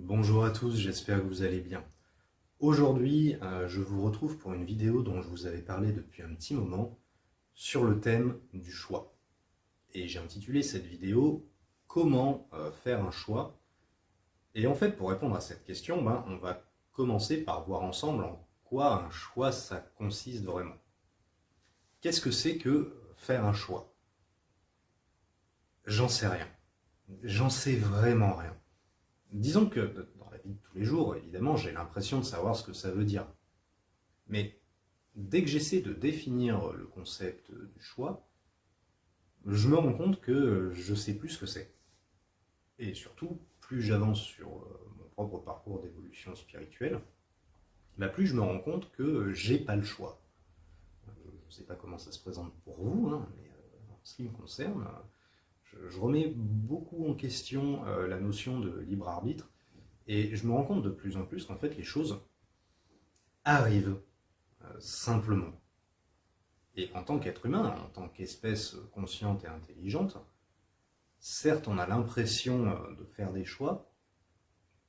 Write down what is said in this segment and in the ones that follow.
Bonjour à tous, j'espère que vous allez bien. Aujourd'hui, je vous retrouve pour une vidéo dont je vous avais parlé depuis un petit moment sur le thème du choix. Et j'ai intitulé cette vidéo Comment faire un choix? Et en fait, pour répondre à cette question, on va commencer par voir ensemble en quoi un choix ça consiste vraiment. Qu'est-ce que c'est que faire un choix? J'en sais rien. J'en sais vraiment rien. Disons que dans la vie de tous les jours, évidemment, j'ai l'impression de savoir ce que ça veut dire. Mais dès que j'essaie de définir le concept du choix, je me rends compte que je sais plus ce que c'est. Et surtout, plus j'avance sur mon propre parcours d'évolution spirituelle, plus je me rends compte que j'ai pas le choix. Je ne sais pas comment ça se présente pour vous, hein, mais en ce qui me concerne, je remets beaucoup en question la notion de libre arbitre, et je me rends compte de plus en plus qu'en fait les choses arrivent simplement. Et en tant qu'être humain, en tant qu'espèce consciente et intelligente, certes on a l'impression de faire des choix,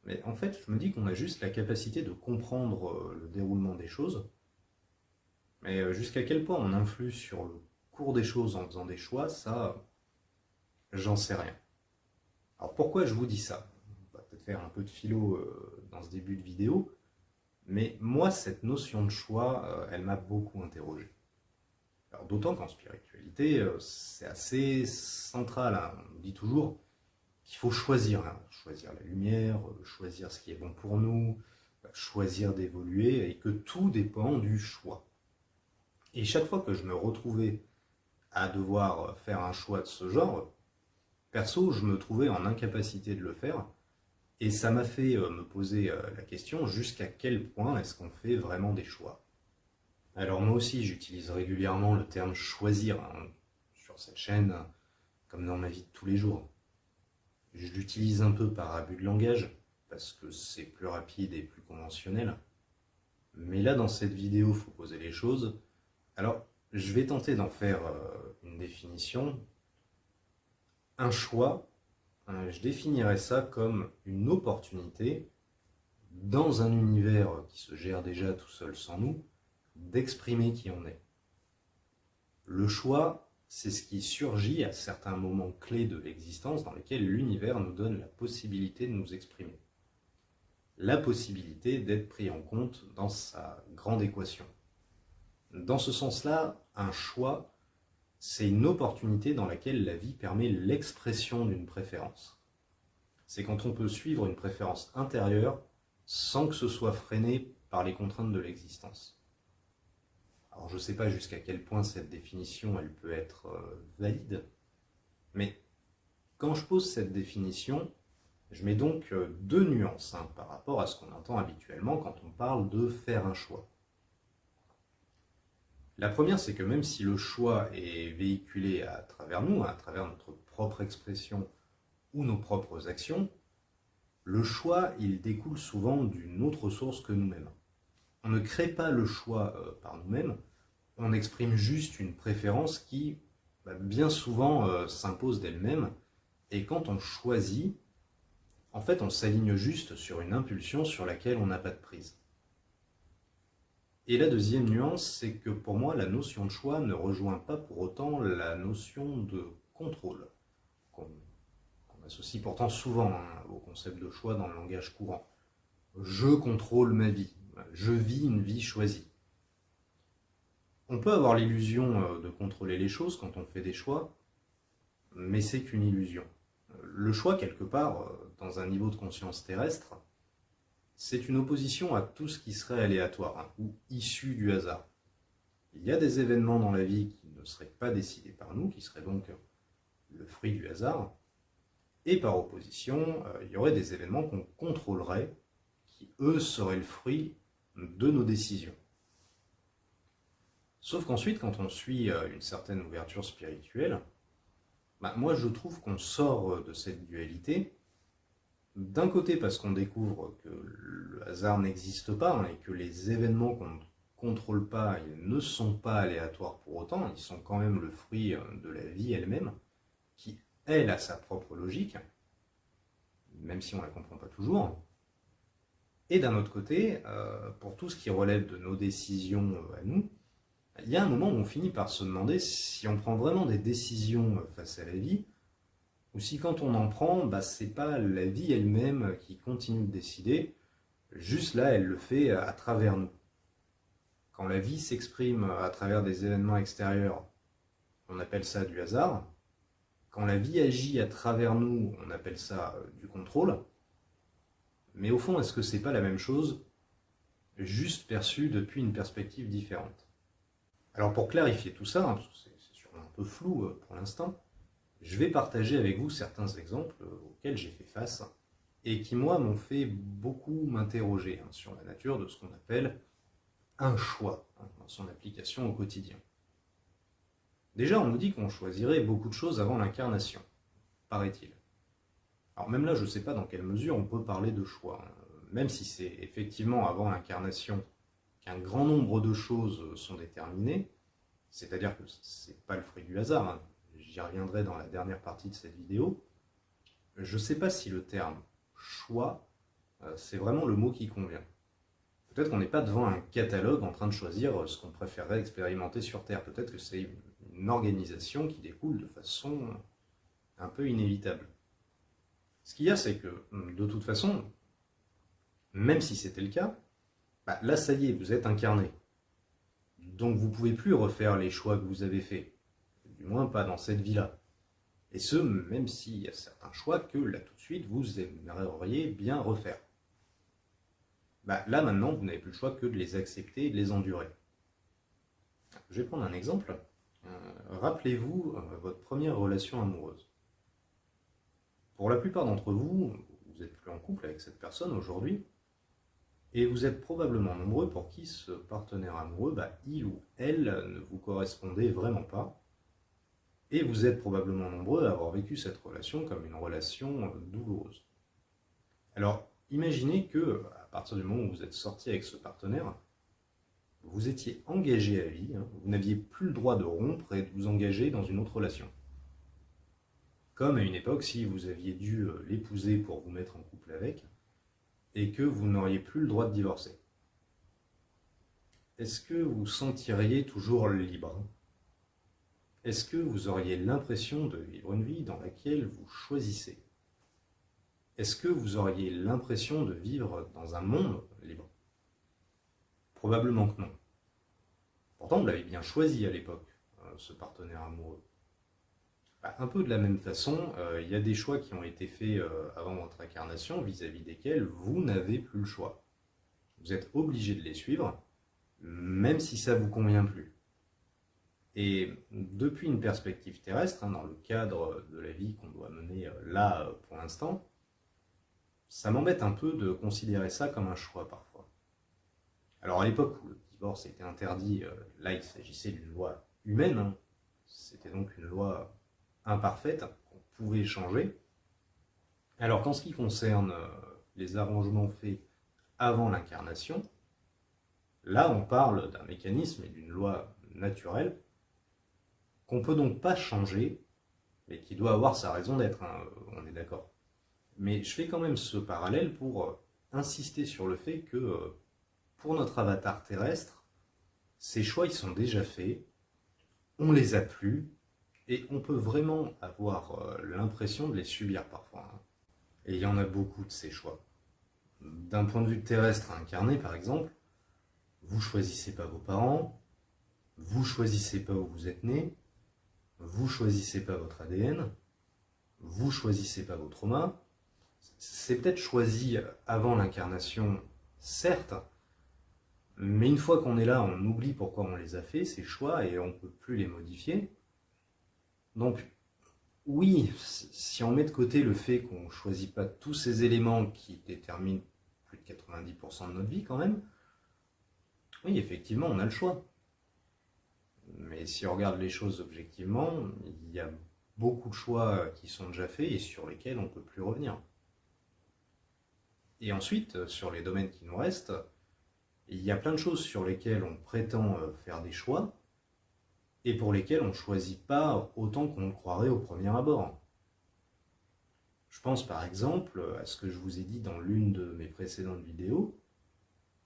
mais en fait je me dis qu'on a juste la capacité de comprendre le déroulement des choses, mais jusqu'à quel point on influe sur le cours des choses en faisant des choix, ça, j'en sais rien. Alors pourquoi je vous dis ça? On va peut-être faire un peu de philo dans ce début de vidéo, mais moi cette notion de choix, elle m'a beaucoup interrogé. Alors d'autant qu'en spiritualité, c'est assez central, hein. On dit toujours qu'il faut choisir, hein. Choisir la lumière, choisir ce qui est bon pour nous, choisir d'évoluer, et que tout dépend du choix. Et chaque fois que je me retrouvais à devoir faire un choix de ce genre, perso, je me trouvais en incapacité de le faire, et ça m'a fait me poser la question jusqu'à quel point est-ce qu'on fait vraiment des choix. Alors moi aussi, j'utilise régulièrement le terme choisir, hein, sur cette chaîne, comme dans ma vie de tous les jours. Je l'utilise un peu par abus de langage, parce que c'est plus rapide et plus conventionnel. Mais là, dans cette vidéo, il faut poser les choses. Alors, je vais tenter d'en faire une définition. Un choix, je définirais ça comme une opportunité, dans un univers qui se gère déjà tout seul sans nous, d'exprimer qui on est. Le choix, c'est ce qui surgit à certains moments clés de l'existence dans lesquels l'univers nous donne la possibilité de nous exprimer. La possibilité d'être pris en compte dans sa grande équation. Dans ce sens-là, un choix, c'est une opportunité dans laquelle la vie permet l'expression d'une préférence. C'est quand on peut suivre une préférence intérieure sans que ce soit freiné par les contraintes de l'existence. Alors je ne sais pas jusqu'à quel point cette définition elle peut être valide, mais quand je pose cette définition, je mets donc deux nuances par rapport à ce qu'on entend habituellement quand on parle de faire un choix. La première, c'est que même si le choix est véhiculé à travers nous, à travers notre propre expression ou nos propres actions, le choix, il découle souvent d'une autre source que nous-mêmes. On ne crée pas le choix par nous-mêmes, on exprime juste une préférence qui, bien souvent, s'impose d'elle-même. Et quand on choisit, en fait, on s'aligne juste sur une impulsion sur laquelle on n'a pas de prise. Et la deuxième nuance, c'est que pour moi, la notion de choix ne rejoint pas pour autant la notion de contrôle, qu'on associe pourtant souvent au concept de choix dans le langage courant. Je contrôle ma vie, je vis une vie choisie. On peut avoir l'illusion de contrôler les choses quand on fait des choix, mais c'est qu'une illusion. Le choix, quelque part, dans un niveau de conscience terrestre, c'est une opposition à tout ce qui serait aléatoire, ou issu du hasard. Il y a des événements dans la vie qui ne seraient pas décidés par nous, qui seraient donc le fruit du hasard, et par opposition, il y aurait des événements qu'on contrôlerait, qui eux seraient le fruit de nos décisions. Sauf qu'ensuite, quand on suit une certaine ouverture spirituelle, moi je trouve qu'on sort de cette dualité, d'un côté parce qu'on découvre que le hasard n'existe pas, et que les événements qu'on ne contrôle pas, ils ne sont pas aléatoires pour autant, ils sont quand même le fruit de la vie elle-même, qui elle a sa propre logique, même si on ne la comprend pas toujours. Et d'un autre côté, pour tout ce qui relève de nos décisions à nous, il y a un moment où on finit par se demander si on prend vraiment des décisions face à la vie, ou si quand on en prend, c'est pas la vie elle-même qui continue de décider, juste là elle le fait à travers nous. Quand la vie s'exprime à travers des événements extérieurs, on appelle ça du hasard. Quand la vie agit à travers nous, on appelle ça du contrôle. Mais au fond, est-ce que c'est pas la même chose, juste perçue depuis une perspective différente? Alors pour clarifier tout ça, parce que c'est sûrement un peu flou pour l'instant, je vais partager avec vous certains exemples auxquels j'ai fait face et qui, moi, m'ont fait beaucoup m'interroger sur la nature de ce qu'on appelle un choix dans son application au quotidien. Déjà, on nous dit qu'on choisirait beaucoup de choses avant l'incarnation, paraît-il. Alors même là, je ne sais pas dans quelle mesure on peut parler de choix, même si c'est effectivement avant l'incarnation qu'un grand nombre de choses sont déterminées, c'est-à-dire que ce n'est pas le fruit du hasard, j'y reviendrai dans la dernière partie de cette vidéo. Je ne sais pas si le terme choix, c'est vraiment le mot qui convient. Peut-être qu'on n'est pas devant un catalogue en train de choisir ce qu'on préférerait expérimenter sur Terre. Peut-être que c'est une organisation qui découle de façon un peu inévitable. Ce qu'il y a, c'est que, de toute façon, même si c'était le cas, là, ça y est, vous êtes incarné. Donc vous ne pouvez plus refaire les choix que vous avez faits. Du moins, pas dans cette vie-là. Et ce, même s'il y a certains choix que, là, tout de suite, vous aimeriez bien refaire. Là, maintenant, vous n'avez plus le choix que de les accepter et de les endurer. Je vais prendre un exemple. Rappelez-vous votre première relation amoureuse. Pour la plupart d'entre vous, vous n'êtes plus en couple avec cette personne aujourd'hui, et vous êtes probablement nombreux pour qui ce partenaire amoureux, il ou elle ne vous correspondait vraiment pas, et vous êtes probablement nombreux à avoir vécu cette relation comme une relation douloureuse. Alors, imaginez que, à partir du moment où vous êtes sorti avec ce partenaire, vous étiez engagé à vie, vous n'aviez plus le droit de rompre et de vous engager dans une autre relation. Comme à une époque, si vous aviez dû l'épouser pour vous mettre en couple avec, et que vous n'auriez plus le droit de divorcer. Est-ce que vous sentiriez toujours libre? Est-ce que vous auriez l'impression de vivre une vie dans laquelle vous choisissez? Est-ce que vous auriez l'impression de vivre dans un monde libre? Probablement que non. Pourtant, vous l'avez bien choisi à l'époque, ce partenaire amoureux. Un peu de la même façon, il y a des choix qui ont été faits avant votre incarnation vis-à-vis desquels vous n'avez plus le choix. Vous êtes obligé de les suivre, même si ça ne vous convient plus. Et depuis une perspective terrestre, dans le cadre de la vie qu'on doit mener là pour l'instant, ça m'embête un peu de considérer ça comme un choix parfois. Alors à l'époque où le divorce était interdit, là il s'agissait d'une loi humaine, c'était donc une loi imparfaite qu'on pouvait changer. Alors qu'en ce qui concerne les arrangements faits avant l'incarnation, là on parle d'un mécanisme et d'une loi naturelle qu'on ne peut donc pas changer, mais qui doit avoir sa raison d'être, on est d'accord. Mais je fais quand même ce parallèle pour insister sur le fait que pour notre avatar terrestre, ces choix ils sont déjà faits, on les a plus, et on peut vraiment avoir l'impression de les subir parfois. Et il y en a beaucoup de ces choix. D'un point de vue terrestre incarné, par exemple, vous choisissez pas vos parents, vous choisissez pas où vous êtes né, vous choisissez pas votre ADN, vous choisissez pas vos traumas. C'est peut-être choisi avant l'incarnation, certes, mais une fois qu'on est là, on oublie pourquoi on les a fait, ces choix, et on ne peut plus les modifier. Donc, oui, si on met de côté le fait qu'on ne choisit pas tous ces éléments qui déterminent plus de 90% de notre vie quand même, oui, effectivement, on a le choix. Mais si on regarde les choses objectivement, il y a beaucoup de choix qui sont déjà faits et sur lesquels on ne peut plus revenir. Et ensuite, sur les domaines qui nous restent, il y a plein de choses sur lesquelles on prétend faire des choix, et pour lesquels on ne choisit pas autant qu'on le croirait au premier abord. Je pense par exemple à ce que je vous ai dit dans l'une de mes précédentes vidéos,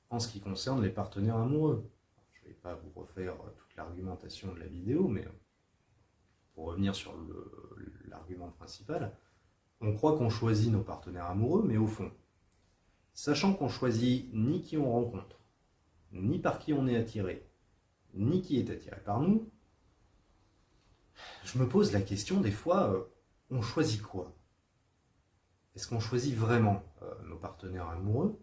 en ce qui concerne les partenaires amoureux. Je ne vais pas vous refaire toute l'argumentation de la vidéo, mais pour revenir sur l'argument principal, on croit qu'on choisit nos partenaires amoureux, mais au fond, sachant qu'on choisit ni qui on rencontre, ni par qui on est attiré, ni qui est attiré par nous, je me pose la question des fois, on choisit quoi? Est-ce qu'on choisit vraiment nos partenaires amoureux?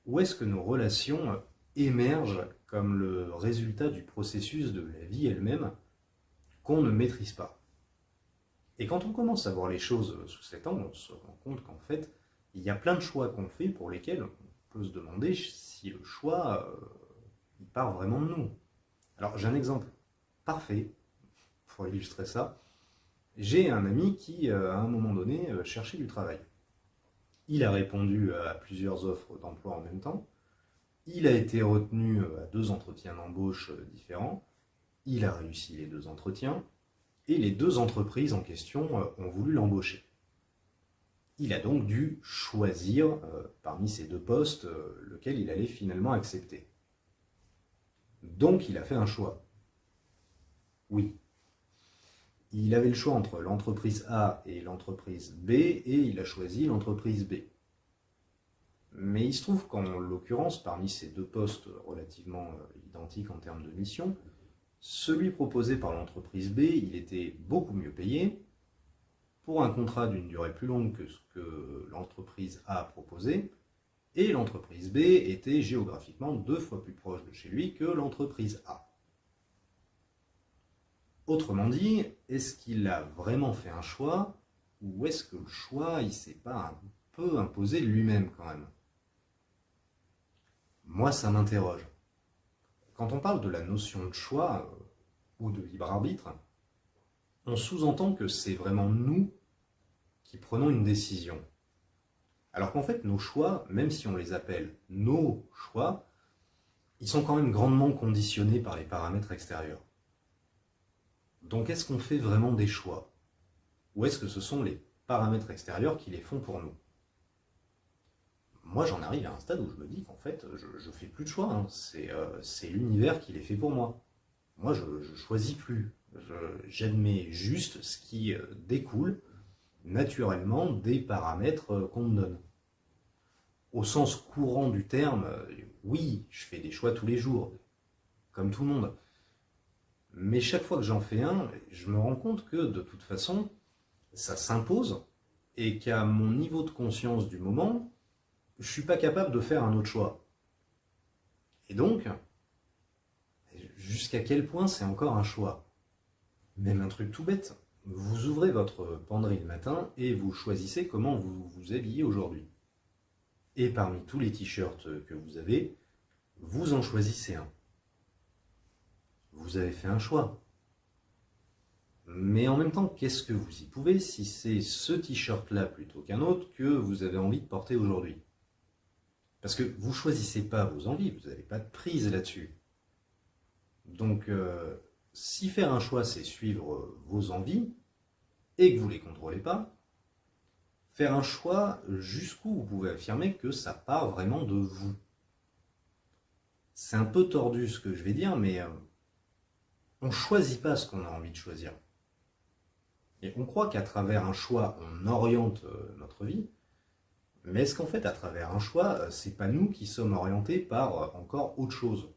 Ou est-ce que nos relations émergent comme le résultat du processus de la vie elle-même qu'on ne maîtrise pas? Et quand on commence à voir les choses sous cet angle, on se rend compte qu'en fait, il y a plein de choix qu'on fait pour lesquels on peut se demander si le choix il part vraiment de nous. Alors j'ai un exemple parfait pour illustrer ça. J'ai un ami qui, à un moment donné, cherchait du travail. Il a répondu à plusieurs offres d'emploi en même temps. Il a été retenu à 2 entretiens d'embauche différents. Il a réussi les 2 entretiens. Et les 2 entreprises en question ont voulu l'embaucher. Il a donc dû choisir parmi ces 2 postes lequel il allait finalement accepter. Donc il a fait un choix. Oui. Il avait le choix entre l'entreprise A et l'entreprise B, et il a choisi l'entreprise B. Mais il se trouve qu'en l'occurrence, parmi ces 2 postes relativement identiques en termes de mission, celui proposé par l'entreprise B, il était beaucoup mieux payé, pour un contrat d'une durée plus longue que ce que l'entreprise A proposait, et l'entreprise B était géographiquement 2 fois plus proche de chez lui que l'entreprise A. Autrement dit, est-ce qu'il a vraiment fait un choix, ou est-ce que le choix, il ne s'est pas un peu imposé lui-même quand même? Moi, ça m'interroge. Quand on parle de la notion de choix, ou de libre arbitre, on sous-entend que c'est vraiment nous qui prenons une décision. Alors qu'en fait, nos choix, même si on les appelle nos choix, ils sont quand même grandement conditionnés par les paramètres extérieurs. Donc est-ce qu'on fait vraiment des choix? Ou est-ce que ce sont les paramètres extérieurs qui les font pour nous? Moi, j'en arrive à un stade où je me dis qu'en fait, je ne fais plus de choix. Hein. C'est l'univers qui les fait pour moi. Moi, je ne choisis plus. J'admets juste ce qui découle naturellement des paramètres qu'on me donne. Au sens courant du terme, oui, je fais des choix tous les jours, comme tout le monde. Mais chaque fois que j'en fais un, je me rends compte que de toute façon, ça s'impose et qu'à mon niveau de conscience du moment, je ne suis pas capable de faire un autre choix. Et donc, jusqu'à quel point c'est encore un choix? Même un truc tout bête. Vous ouvrez votre penderie le matin et vous choisissez comment vous vous habillez aujourd'hui. Et parmi tous les t-shirts que vous avez, vous en choisissez un. Vous avez fait un choix. Mais en même temps, qu'est-ce que vous y pouvez si c'est ce t-shirt-là plutôt qu'un autre que vous avez envie de porter aujourd'hui? Parce que vous ne choisissez pas vos envies, vous n'avez pas de prise là-dessus. Donc, si faire un choix, c'est suivre vos envies, et que vous ne les contrôlez pas, faire un choix jusqu'où vous pouvez affirmer que ça part vraiment de vous. C'est un peu tordu ce que je vais dire, mais on ne choisit pas ce qu'on a envie de choisir. Et on croit qu'à travers un choix, on oriente notre vie, mais est-ce qu'en fait, à travers un choix, c'est pas nous qui sommes orientés par encore autre chose,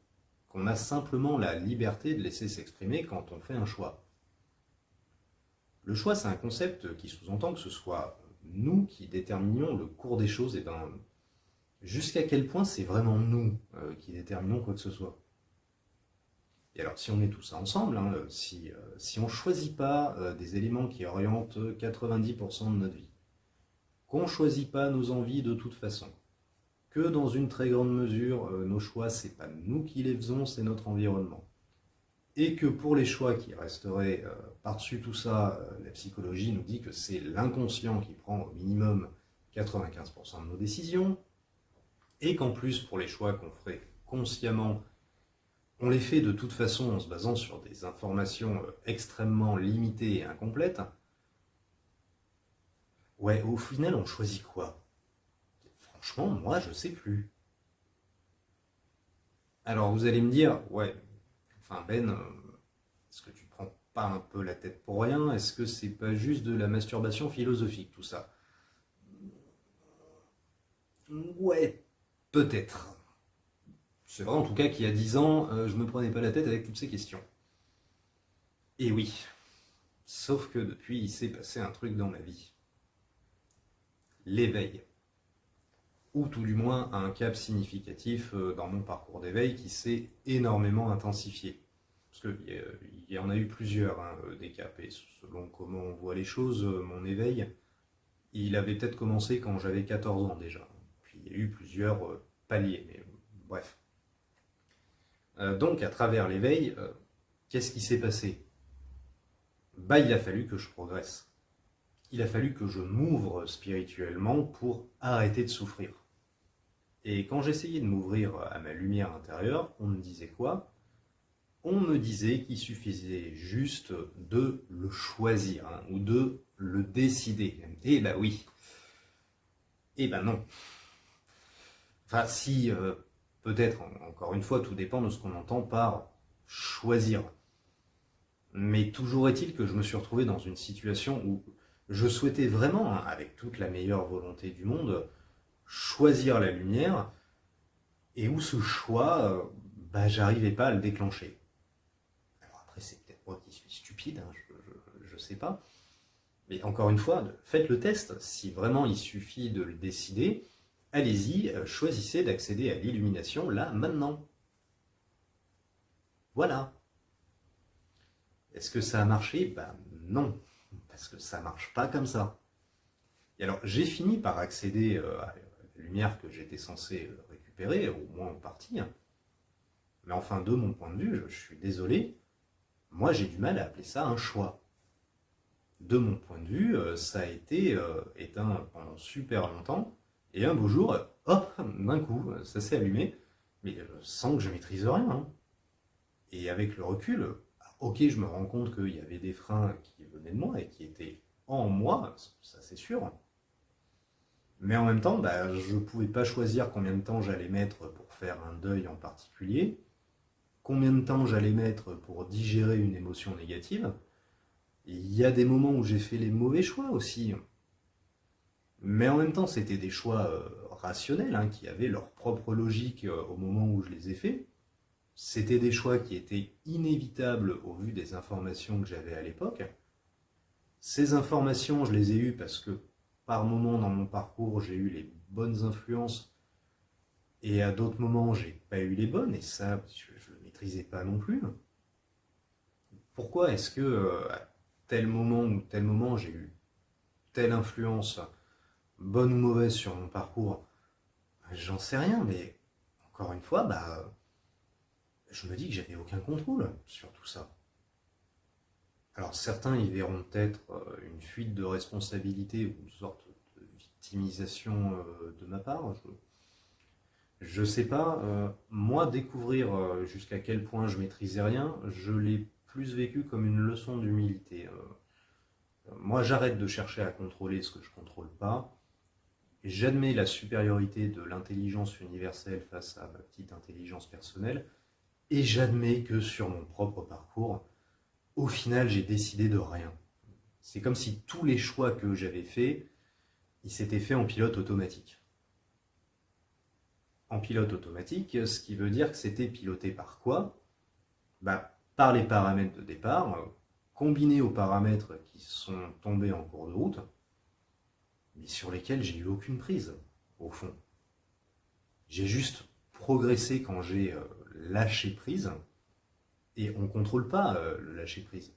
qu'on a simplement la liberté de laisser s'exprimer quand on fait un choix? Le choix, c'est un concept qui sous-entend que ce soit nous qui déterminions le cours des choses, et ben, jusqu'à quel point c'est vraiment nous qui déterminons quoi que ce soit. Et alors, si on met tout ça ensemble, hein, si on ne choisit pas des éléments qui orientent 90% de notre vie, qu'on ne choisit pas nos envies de toute façon, que dans une très grande mesure, nos choix, c'est pas nous qui les faisons, c'est notre environnement, et que pour les choix qui resteraient par-dessus tout ça, la psychologie nous dit que c'est l'inconscient qui prend au minimum 95% de nos décisions, et qu'en plus, pour les choix qu'on ferait consciemment, on les fait de toute façon en se basant sur des informations extrêmement limitées et incomplètes. Ouais, au final, on choisit quoi? Franchement, moi, je sais plus. Alors, vous allez me dire, ouais, enfin Ben, est-ce que tu prends pas un peu la tête pour rien? Est-ce que c'est pas juste de la masturbation philosophique, tout ça? Ouais, peut-être. C'est vrai en tout cas qu'il y a 10 ans, je me prenais pas la tête avec toutes ces questions. Et oui, sauf que depuis, il s'est passé un truc dans ma vie. L'éveil. Ou tout du moins un cap significatif dans mon parcours d'éveil qui s'est énormément intensifié. Parce qu'il y en a eu plusieurs, hein, des caps, et selon comment on voit les choses, mon éveil, il avait peut-être commencé quand j'avais 14 ans déjà. Puis il y a eu plusieurs paliers, mais bref. Donc à travers l'éveil, qu'est-ce qui s'est passé? Bah, il a fallu que je progresse. Il a fallu que je m'ouvre spirituellement pour arrêter de souffrir. Et quand j'essayais de m'ouvrir à ma lumière intérieure, on me disait quoi? On me disait qu'il suffisait juste de le choisir, hein, ou de le décider. Et bah oui. Et bah non. Enfin si, peut-être, encore une fois, tout dépend de ce qu'on entend par choisir. Mais toujours est-il que je me suis retrouvé dans une situation où je souhaitais vraiment, hein, avec toute la meilleure volonté du monde, choisir la lumière, et où ce choix, bah, j'arrivais pas à le déclencher. Alors après, c'est peut-être moi qui suis stupide, hein, je sais pas. Mais encore une fois, faites le test. Si vraiment il suffit de le décider, allez-y, choisissez d'accéder à l'illumination là, maintenant. Voilà. Est-ce que ça a marché? Ben non, parce que ça marche pas comme ça. Et alors, j'ai fini par accéder à la lumière que j'étais censé récupérer, au moins en partie. Hein. Mais enfin, de mon point de vue, je suis désolé, moi j'ai du mal à appeler ça un choix. De mon point de vue, ça a été éteint pendant super longtemps, et un beau jour, hop, d'un coup, ça s'est allumé, mais sans que je maîtrise rien. Hein. Et avec le recul, ok, je me rends compte qu'il y avait des freins qui venaient de moi et qui étaient en moi, ça c'est sûr. Mais en même temps, bah, je ne pouvais pas choisir combien de temps j'allais mettre pour faire un deuil en particulier, combien de temps j'allais mettre pour digérer une émotion négative. Et il y a des moments où j'ai fait les mauvais choix aussi. Mais en même temps, c'était des choix rationnels, hein, qui avaient leur propre logique au moment où je les ai faits. C'était des choix qui étaient inévitables au vu des informations que j'avais à l'époque. Ces informations, je les ai eues parce que par moments dans mon parcours, j'ai eu les bonnes influences et à d'autres moments, j'ai pas eu les bonnes et ça, je ne le maîtrisais pas non plus. Pourquoi est-ce que à tel moment ou tel moment, j'ai eu telle influence, bonne ou mauvaise sur mon parcours? J'en sais rien, mais encore une fois, bah, je me dis que j'avais aucun contrôle sur tout ça. Alors certains y verront peut-être une fuite de responsabilité ou une sorte de victimisation de ma part. Je sais pas. Moi, découvrir jusqu'à quel point je maîtrisais rien, je l'ai plus vécu comme une leçon d'humilité. Moi, j'arrête de chercher à contrôler ce que je contrôle pas. J'admets la supériorité de l'intelligence universelle face à ma petite intelligence personnelle, et j'admets que sur mon propre parcours, au final, j'ai décidé de rien. C'est comme si tous les choix que j'avais faits, ils s'étaient faits en pilote automatique. En pilote automatique, ce qui veut dire que c'était piloté par quoi? Bah, par les paramètres de départ, combinés aux paramètres qui sont tombés en cours de route, mais sur lesquels j'ai eu aucune prise, au fond. J'ai juste progressé quand j'ai lâché prise, et on ne contrôle pas le lâcher prise.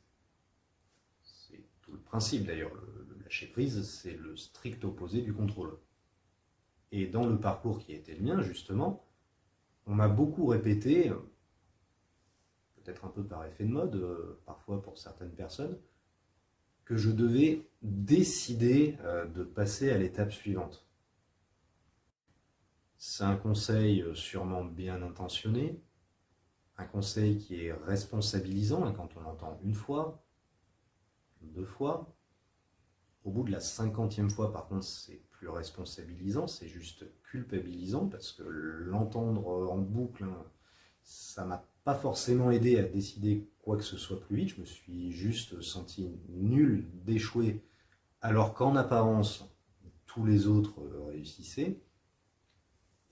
C'est tout le principe d'ailleurs. Le lâcher prise, c'est le strict opposé du contrôle. Et dans le parcours qui a été le mien, justement, on m'a beaucoup répété, peut-être un peu par effet de mode, parfois pour certaines personnes, que je devais décider de passer à l'étape suivante. C'est un conseil sûrement bien intentionné, un conseil qui est responsabilisant, et quand on l'entend une fois, deux fois, Au bout de la 50e fois, par contre, c'est plus responsabilisant, c'est juste culpabilisant, parce que l'entendre en boucle, hein, ça m'a pas forcément aidé à décider quoi que ce soit plus vite. Je me suis juste senti nul d'échouer, alors qu'en apparence, tous les autres réussissaient.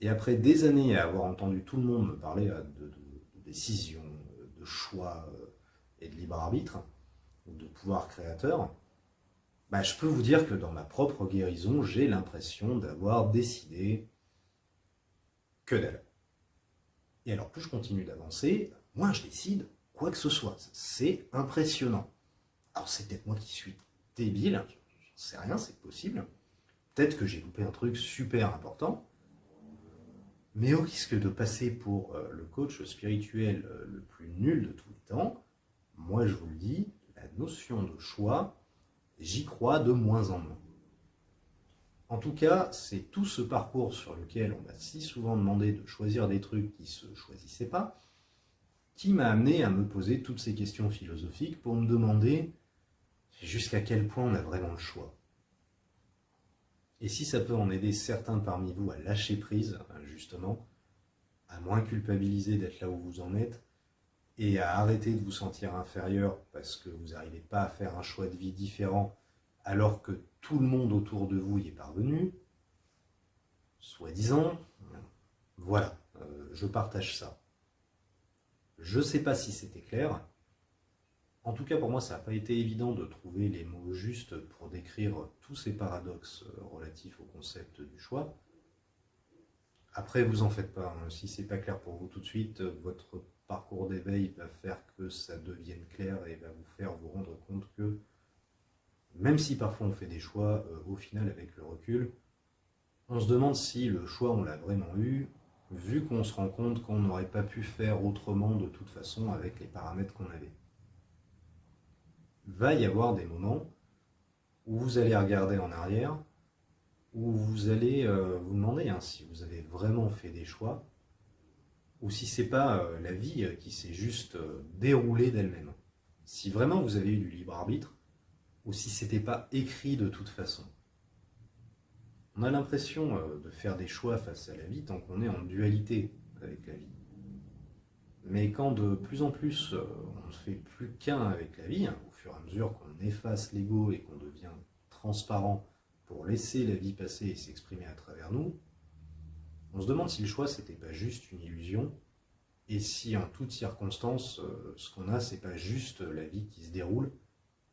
Et après des années à avoir entendu tout le monde me parler de décision, de choix et de libre arbitre, de pouvoir créateur, bah, je peux vous dire que dans ma propre guérison, j'ai l'impression d'avoir décidé que dalle. Et alors plus je continue d'avancer, moins je décide quoi que ce soit. C'est impressionnant. Alors c'est peut-être moi qui suis débile, j'en sais rien, c'est possible. Peut-être que j'ai loupé un truc super important. Mais au risque de passer pour le coach spirituel le plus nul de tous les temps, moi je vous le dis, la notion de choix, j'y crois de moins en moins. En tout cas, c'est tout ce parcours sur lequel on m'a si souvent demandé de choisir des trucs qui ne se choisissaient pas, qui m'a amené à me poser toutes ces questions philosophiques pour me demander jusqu'à quel point on a vraiment le choix. Et si ça peut en aider certains parmi vous à lâcher prise, justement, à moins culpabiliser d'être là où vous en êtes, et à arrêter de vous sentir inférieur parce que vous n'arrivez pas à faire un choix de vie différent alors que tout le monde autour de vous y est parvenu, soi-disant, voilà, je partage ça. Je ne sais pas si c'était clair. En tout cas, pour moi, ça n'a pas été évident de trouver les mots justes pour décrire tous ces paradoxes relatifs au concept du choix. Après, vous en faites pas, hein. Si c'est pas clair pour vous tout de suite, votre parcours d'éveil va faire que ça devienne clair et va vous faire vous rendre compte que même si parfois on fait des choix, au final avec le recul, on se demande si le choix on l'a vraiment eu, vu qu'on se rend compte qu'on n'aurait pas pu faire autrement de toute façon avec les paramètres qu'on avait. Va y avoir des moments où vous allez regarder en arrière, où vous allez vous demander si vous avez vraiment fait des choix, ou si c'est pas la vie qui s'est juste déroulée d'elle-même. Si vraiment vous avez eu du libre arbitre, ou si c'était pas écrit de toute façon. On a l'impression de faire des choix face à la vie tant qu'on est en dualité avec la vie. Mais quand de plus en plus on ne fait plus qu'un avec la vie, au fur et à mesure qu'on efface l'ego et qu'on devient transparent pour laisser la vie passer et s'exprimer à travers nous, on se demande si le choix c'était pas juste une illusion, et si en toutes circonstances ce qu'on a c'est pas juste la vie qui se déroule,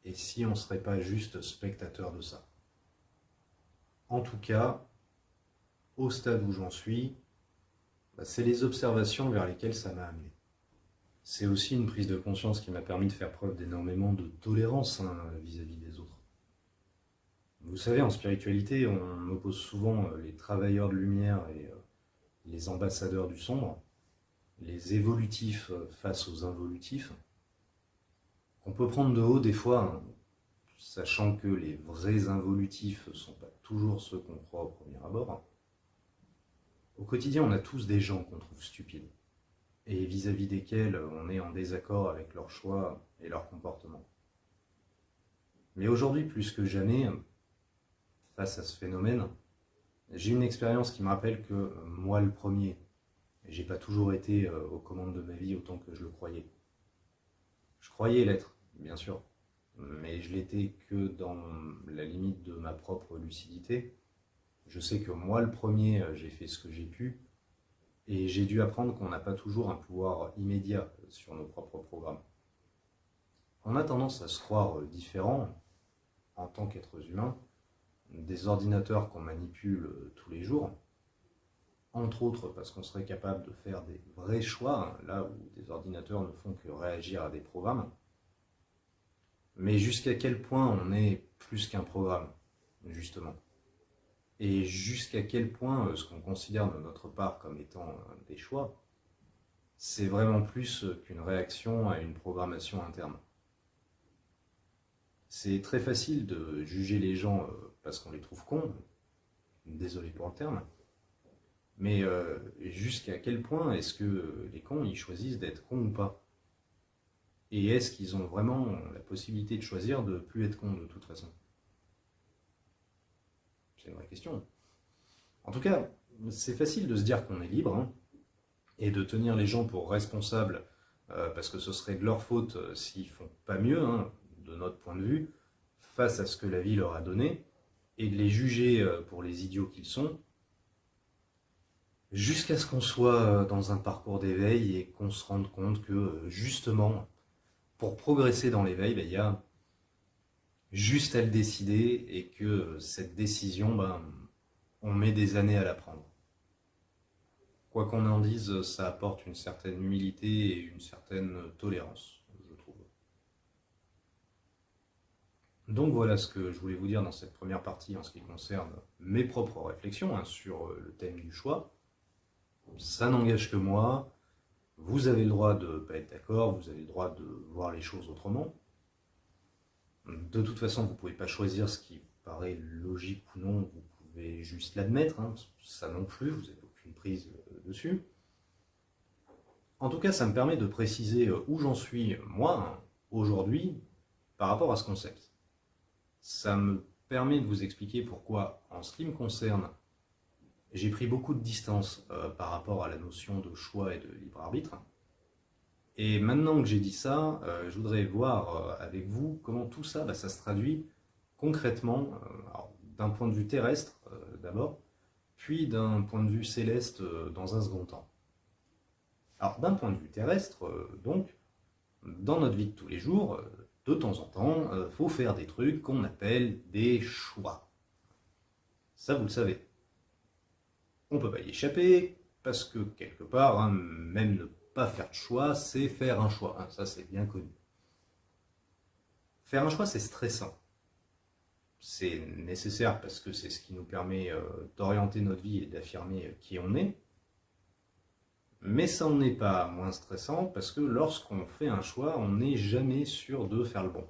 et si on ne serait pas juste spectateur de ça. En tout cas, au stade où j'en suis, c'est les observations vers lesquelles ça m'a amené. C'est aussi une prise de conscience qui m'a permis de faire preuve d'énormément de tolérance vis-à-vis des autres. Vous savez, en spiritualité, on oppose souvent les travailleurs de lumière et les ambassadeurs du sombre, les évolutifs face aux involutifs, qu'on peut prendre de haut des fois, sachant que les vrais involutifs ne sont pas toujours ceux qu'on croit au premier abord. Au quotidien, on a tous des gens qu'on trouve stupides, et vis-à-vis desquels on est en désaccord avec leurs choix et leurs comportements. Mais aujourd'hui, plus que jamais, face à ce phénomène, j'ai une expérience qui me rappelle que moi le premier, j'ai pas toujours été aux commandes de ma vie autant que je le croyais. Je croyais l'être, bien sûr, mais je l'étais que dans la limite de ma propre lucidité. Je sais que moi le premier, j'ai fait ce que j'ai pu, et j'ai dû apprendre qu'on n'a pas toujours un pouvoir immédiat sur nos propres programmes. On a tendance à se croire différent en tant qu'êtres humains des ordinateurs qu'on manipule tous les jours, entre autres parce qu'on serait capable de faire des vrais choix, là où des ordinateurs ne font que réagir à des programmes. Mais jusqu'à quel point on est plus qu'un programme, justement? Et jusqu'à quel point ce qu'on considère de notre part comme étant des choix, c'est vraiment plus qu'une réaction à une programmation interne. C'est très facile de juger les gens parce qu'on les trouve cons, désolé pour le terme, mais jusqu'à quel point est-ce que les cons ils choisissent d'être cons ou pas? Et est-ce qu'ils ont vraiment la possibilité de choisir de ne plus être cons de toute façon? C'est une vraie question. En tout cas, c'est facile de se dire qu'on est libre, hein, et de tenir les gens pour responsables, parce que ce serait de leur faute s'ils font pas mieux, hein, de notre point de vue, face à ce que la vie leur a donné, et de les juger pour les idiots qu'ils sont, jusqu'à ce qu'on soit dans un parcours d'éveil et qu'on se rende compte que, justement, pour progresser dans l'éveil, il y a juste à le décider, et que cette décision, on met des années à la prendre. Quoi qu'on en dise, ça apporte une certaine humilité et une certaine tolérance, je trouve. Donc voilà ce que je voulais vous dire dans cette première partie en ce qui concerne mes propres réflexions, hein, sur le thème du choix. Ça n'engage que moi. Vous avez le droit de ne pas être d'accord, vous avez le droit de voir les choses autrement. De toute façon, vous ne pouvez pas choisir ce qui vous paraît logique ou non, vous pouvez juste l'admettre, hein, ça non plus, vous n'avez aucune prise dessus. En tout cas, ça me permet de préciser où j'en suis, moi, hein, aujourd'hui, par rapport à ce concept. Ça me permet de vous expliquer pourquoi, en ce qui me concerne, j'ai pris beaucoup de distance par rapport à la notion de choix et de libre arbitre. Et maintenant que j'ai dit ça, je voudrais voir avec vous comment tout ça, ça se traduit concrètement, d'un point de vue terrestre d'abord, puis d'un point de vue céleste dans un second temps. Alors d'un point de vue terrestre, donc, dans notre vie de tous les jours, de temps en temps, faut faire des trucs qu'on appelle des choix. Ça, vous le savez. On ne peut pas y échapper, parce que quelque part, hein, même ne pas faire de choix, c'est faire un choix. Hein, ça, c'est bien connu. Faire un choix, c'est stressant. C'est nécessaire parce que c'est ce qui nous permet d'orienter notre vie et d'affirmer qui on est. Mais ça n'en est pas moins stressant parce que lorsqu'on fait un choix, on n'est jamais sûr de faire le bon.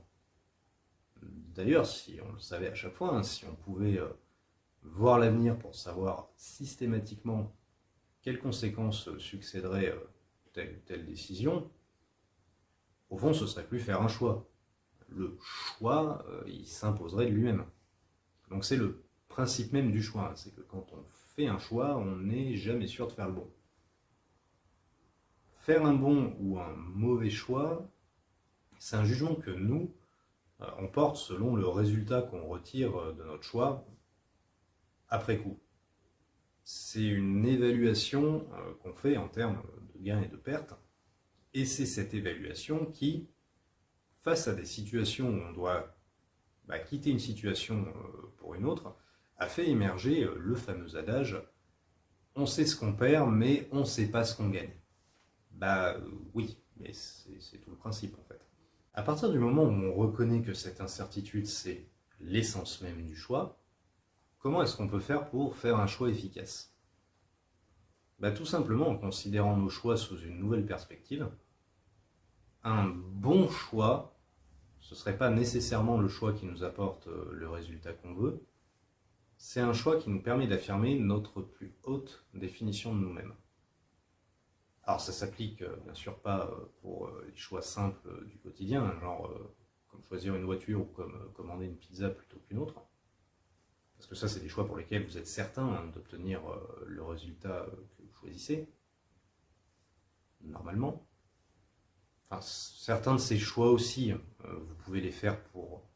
D'ailleurs, si on le savait à chaque fois, hein, si on pouvait voir l'avenir pour savoir systématiquement quelles conséquences succéderaient telle ou telle décision, au fond, ce serait plus faire un choix. Le choix, il s'imposerait de lui-même. Donc c'est le principe même du choix, hein, c'est que quand on fait un choix, on n'est jamais sûr de faire le bon. Faire un bon ou un mauvais choix, c'est un jugement que nous, on porte selon le résultat qu'on retire de notre choix après coup. C'est une évaluation qu'on fait en termes de gains et de pertes, et c'est cette évaluation qui, face à des situations où on doit quitter une situation pour une autre, a fait émerger le fameux adage « on sait ce qu'on perd, mais on ne sait pas ce qu'on gagne ». Oui, mais c'est tout le principe en fait. À partir du moment où on reconnaît que cette incertitude, c'est l'essence même du choix, comment est-ce qu'on peut faire pour faire un choix efficace ? Tout simplement en considérant nos choix sous une nouvelle perspective. Un bon choix, ce ne serait pas nécessairement le choix qui nous apporte le résultat qu'on veut, c'est un choix qui nous permet d'affirmer notre plus haute définition de nous-mêmes. Alors ça s'applique bien sûr pas pour les choix simples du quotidien, genre comme choisir une voiture ou comme commander une pizza plutôt qu'une autre. Parce que ça, c'est des choix pour lesquels vous êtes certain d'obtenir le résultat que vous choisissez, normalement. Enfin, certains de ces choix aussi, vous pouvez les faire pour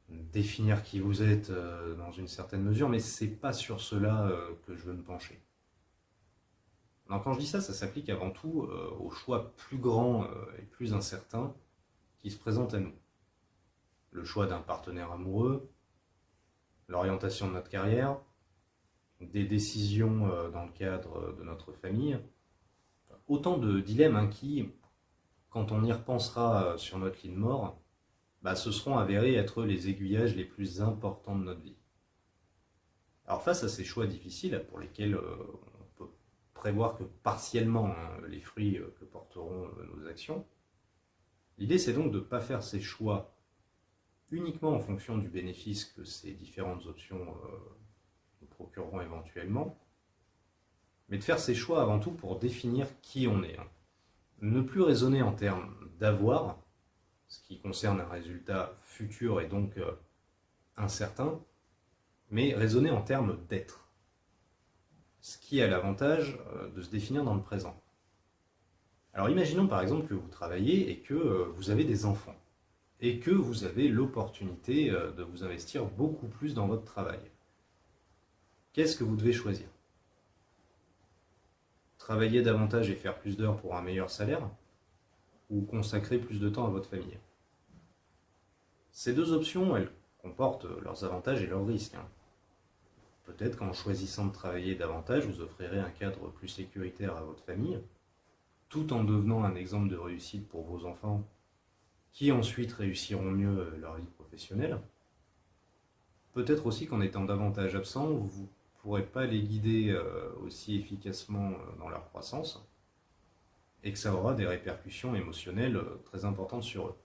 définir qui vous êtes dans une certaine mesure, mais c'est pas sur cela que je veux me pencher. Donc, quand je dis ça, ça s'applique avant tout aux choix plus grands et plus incertains qui se présentent à nous. Le choix d'un partenaire amoureux, l'orientation de notre carrière, des décisions dans le cadre de notre famille. Autant de dilemmes qui, quand on y repensera sur notre lit de mort, se seront avérés être les aiguillages les plus importants de notre vie. Alors face à ces choix difficiles, pour lesquels on peut prévoir que partiellement les fruits que porteront nos actions, l'idée c'est donc de ne pas faire ces choix uniquement en fonction du bénéfice que ces différentes options nous procureront éventuellement, mais de faire ces choix avant tout pour définir qui on est. Ne plus raisonner en termes d'avoir, ce qui concerne un résultat futur et donc incertain, mais raisonnez en termes d'être. Ce qui a l'avantage de se définir dans le présent. Alors imaginons par exemple que vous travaillez et que vous avez des enfants, et que vous avez l'opportunité de vous investir beaucoup plus dans votre travail. Qu'est-ce que vous devez choisir? Travailler davantage et faire plus d'heures pour un meilleur salaire, ou consacrer plus de temps à votre famille? Ces deux options, elles comportent leurs avantages et leurs risques. Peut-être qu'en choisissant de travailler davantage, vous offrirez un cadre plus sécuritaire à votre famille, tout en devenant un exemple de réussite pour vos enfants, qui ensuite réussiront mieux leur vie professionnelle. Peut-être aussi qu'en étant davantage absent, vous ne pourrez pas les guider aussi efficacement dans leur croissance, et que ça aura des répercussions émotionnelles très importantes sur eux.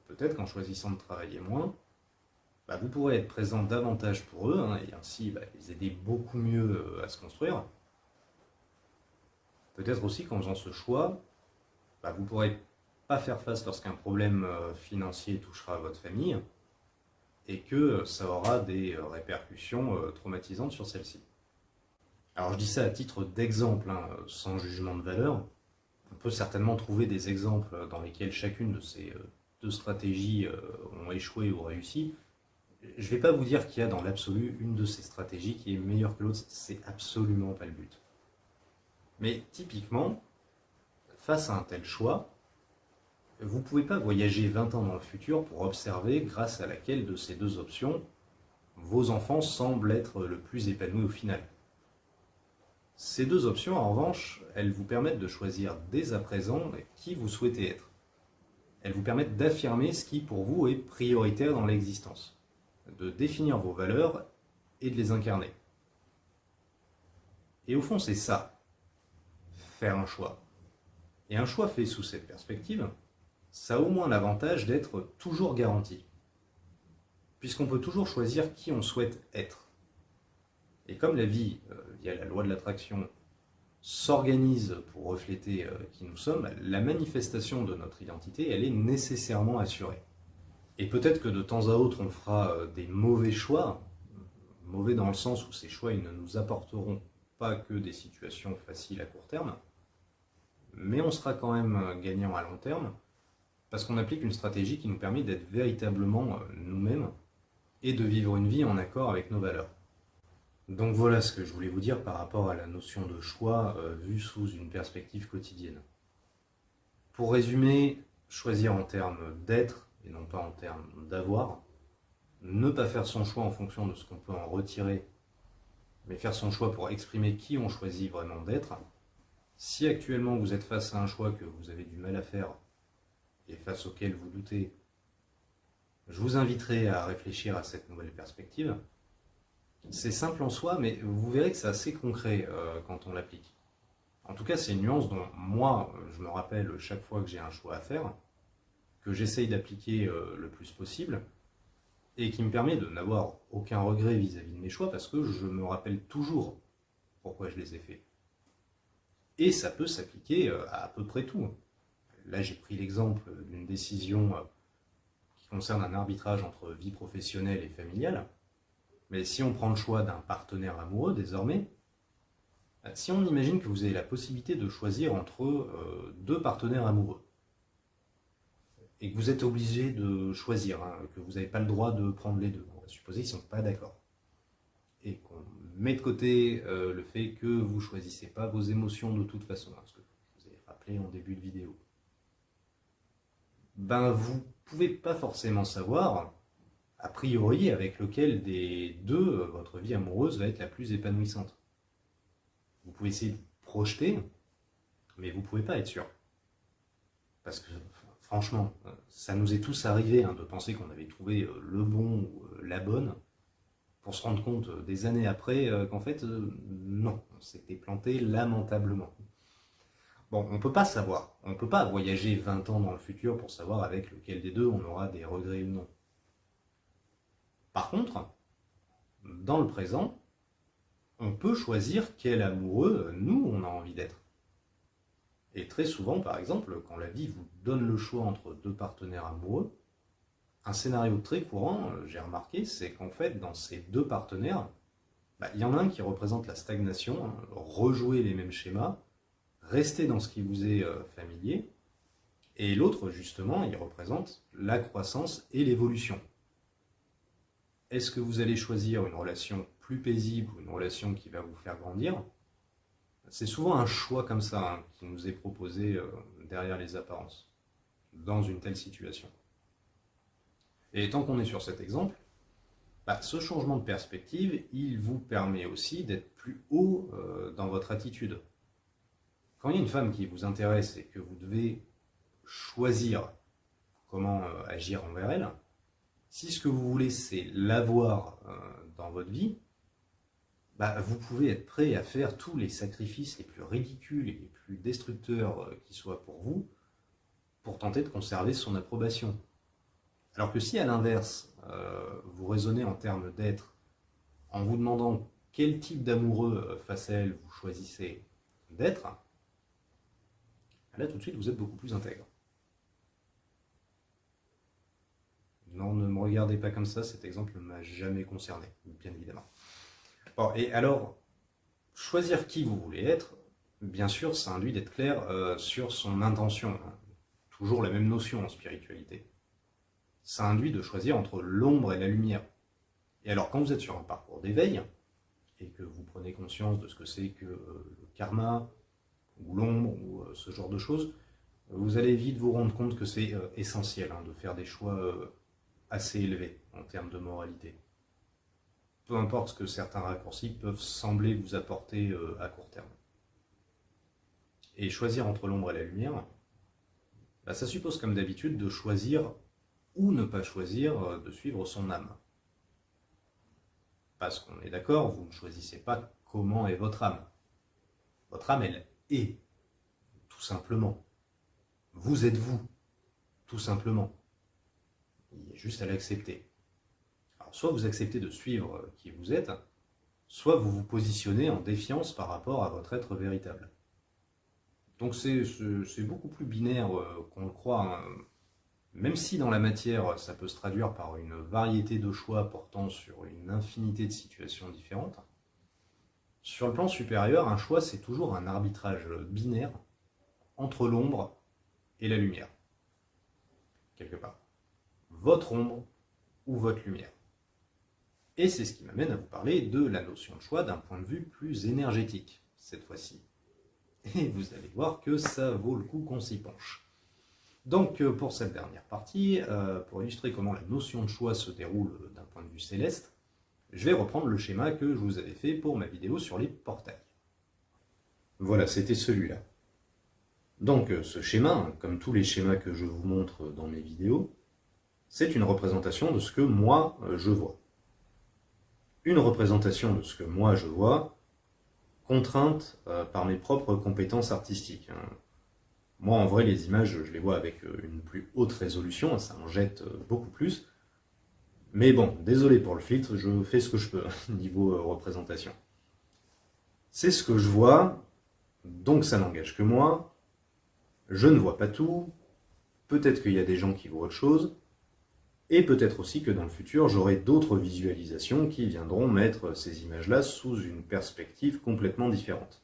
Peut-être qu'en choisissant de travailler moins, vous pourrez être présent davantage pour eux, et ainsi les aider beaucoup mieux à se construire. Peut-être aussi qu'en faisant ce choix, vous ne pourrez pas faire face lorsqu'un problème financier touchera votre famille, et que ça aura des répercussions traumatisantes sur celle-ci. Alors je dis ça à titre d'exemple, sans jugement de valeur. On peut certainement trouver des exemples dans lesquels chacune de ces deux stratégies ont échoué ou réussi. Je ne vais pas vous dire qu'il y a dans l'absolu une de ces stratégies qui est meilleure que l'autre, c'est absolument pas le but. Mais typiquement, face à un tel choix, vous ne pouvez pas voyager 20 ans dans le futur pour observer grâce à laquelle de ces deux options, vos enfants semblent être le plus épanouis au final. Ces deux options, en revanche, elles vous permettent de choisir dès à présent qui vous souhaitez être. Elles vous permettent d'affirmer ce qui, pour vous, est prioritaire dans l'existence, de définir vos valeurs et de les incarner. Et au fond, c'est ça, faire un choix. Et un choix fait sous cette perspective, ça a au moins l'avantage d'être toujours garanti, puisqu'on peut toujours choisir qui on souhaite être. Et comme la vie, via la loi de l'attraction, s'organise pour refléter qui nous sommes, la manifestation de notre identité, elle est nécessairement assurée. Et peut-être que de temps à autre, on fera des mauvais choix, mauvais dans le sens où ces choix ils ne nous apporteront pas que des situations faciles à court terme, mais on sera quand même gagnant à long terme, parce qu'on applique une stratégie qui nous permet d'être véritablement nous-mêmes et de vivre une vie en accord avec nos valeurs. Donc voilà ce que je voulais vous dire par rapport à la notion de choix vue sous une perspective quotidienne. Pour résumer, choisir en termes d'être et non pas en termes d'avoir, ne pas faire son choix en fonction de ce qu'on peut en retirer, mais faire son choix pour exprimer qui on choisit vraiment d'être. Si actuellement vous êtes face à un choix que vous avez du mal à faire et face auquel vous doutez, je vous inviterai à réfléchir à cette nouvelle perspective. C'est simple en soi, mais vous verrez que c'est assez concret quand on l'applique. En tout cas, c'est une nuance dont moi, je me rappelle chaque fois que j'ai un choix à faire, que j'essaye d'appliquer le plus possible, et qui me permet de n'avoir aucun regret vis-à-vis de mes choix, parce que je me rappelle toujours pourquoi je les ai faits. Et ça peut s'appliquer à peu près tout. Là, j'ai pris l'exemple d'une décision qui concerne un arbitrage entre vie professionnelle et familiale. Mais si on prend le choix d'un partenaire amoureux, désormais, si on imagine que vous avez la possibilité de choisir entre deux partenaires amoureux, et que vous êtes obligé de choisir, que vous n'avez pas le droit de prendre les deux, on va supposer qu'ils ne sont pas d'accord, et qu'on met de côté le fait que vous ne choisissez pas vos émotions de toute façon, ce que je vous ai rappelé en début de vidéo, vous ne pouvez pas forcément savoir a priori avec lequel des deux votre vie amoureuse va être la plus épanouissante. Vous pouvez essayer de projeter, mais vous ne pouvez pas être sûr. Parce que franchement, ça nous est tous arrivé de penser qu'on avait trouvé le bon ou la bonne, pour se rendre compte des années après qu'en fait, non, on s'était planté lamentablement. Bon, on ne peut pas savoir, on ne peut pas voyager 20 ans dans le futur pour savoir avec lequel des deux on aura des regrets ou non. Par contre, dans le présent, on peut choisir quel amoureux, nous, on a envie d'être. Et très souvent, par exemple, quand la vie vous donne le choix entre deux partenaires amoureux, Un scénario très courant, j'ai remarqué, c'est qu'en fait, dans ces deux partenaires, il y en a un qui représente la stagnation, hein, rejouer les mêmes schémas, rester dans ce qui vous est familier, et l'autre, justement, il représente la croissance et l'évolution. Est-ce que vous allez choisir une relation plus paisible ou une relation qui va vous faire grandir? C'est souvent un choix comme ça hein, qui nous est proposé derrière les apparences, dans une telle situation. Et tant qu'on est sur cet exemple, ce changement de perspective, il vous permet aussi d'être plus haut dans votre attitude. Quand il y a une femme qui vous intéresse et que vous devez choisir comment agir envers elle, si ce que vous voulez c'est l'avoir dans votre vie, vous pouvez être prêt à faire tous les sacrifices les plus ridicules et les plus destructeurs qui soient pour vous, pour tenter de conserver son approbation. Alors que si à l'inverse, vous raisonnez en termes d'être, en vous demandant quel type d'amoureux face à elle vous choisissez d'être, là tout de suite vous êtes beaucoup plus intègre. Non, ne me regardez pas comme ça, cet exemple ne m'a jamais concerné, bien évidemment. Bon, et alors, choisir qui vous voulez être, bien sûr, ça induit d'être clair sur son intention. Hein. Toujours la même notion en spiritualité. Ça induit de choisir entre l'ombre et la lumière. Et alors, quand vous êtes sur un parcours d'éveil, et que vous prenez conscience de ce que c'est que le karma, ou l'ombre, ou ce genre de choses, vous allez vite vous rendre compte que c'est essentiel hein, de faire des choix assez élevés en termes de moralité. Peu importe ce que certains raccourcis peuvent sembler vous apporter à court terme. Et choisir entre l'ombre et la lumière, ça suppose comme d'habitude de choisir ou ne pas choisir de suivre son âme. Parce qu'on est d'accord, vous ne choisissez pas comment est votre âme. Votre âme, elle est, tout simplement. Vous êtes vous, tout simplement. Il y a juste à l'accepter. Alors, soit vous acceptez de suivre qui vous êtes, soit vous vous positionnez en défiance par rapport à votre être véritable. Donc c'est beaucoup plus binaire qu'on le croit. Hein. Même si dans la matière, ça peut se traduire par une variété de choix portant sur une infinité de situations différentes, sur le plan supérieur, un choix, c'est toujours un arbitrage binaire entre l'ombre et la lumière. Quelque part. Votre ombre ou votre lumière. Et c'est ce qui m'amène à vous parler de la notion de choix d'un point de vue plus énergétique, cette fois-ci. Et vous allez voir que ça vaut le coup qu'on s'y penche. Donc pour cette dernière partie, pour illustrer comment la notion de choix se déroule d'un point de vue céleste, je vais reprendre le schéma que je vous avais fait pour ma vidéo sur les portails. Voilà, c'était celui-là. Donc ce schéma, comme tous les schémas que je vous montre dans mes vidéos, c'est une représentation de ce que moi je vois. Une représentation de ce que moi je vois, contrainte par mes propres compétences artistiques. Moi, en vrai, les images, je les vois avec une plus haute résolution, ça en jette beaucoup plus. Mais bon, désolé pour le filtre, je fais ce que je peux niveau représentation. C'est ce que je vois, donc ça n'engage que moi. Je ne vois pas tout. Peut-être qu'il y a des gens qui voient autre chose. Et peut-être aussi que dans le futur, j'aurai d'autres visualisations qui viendront mettre ces images-là sous une perspective complètement différente.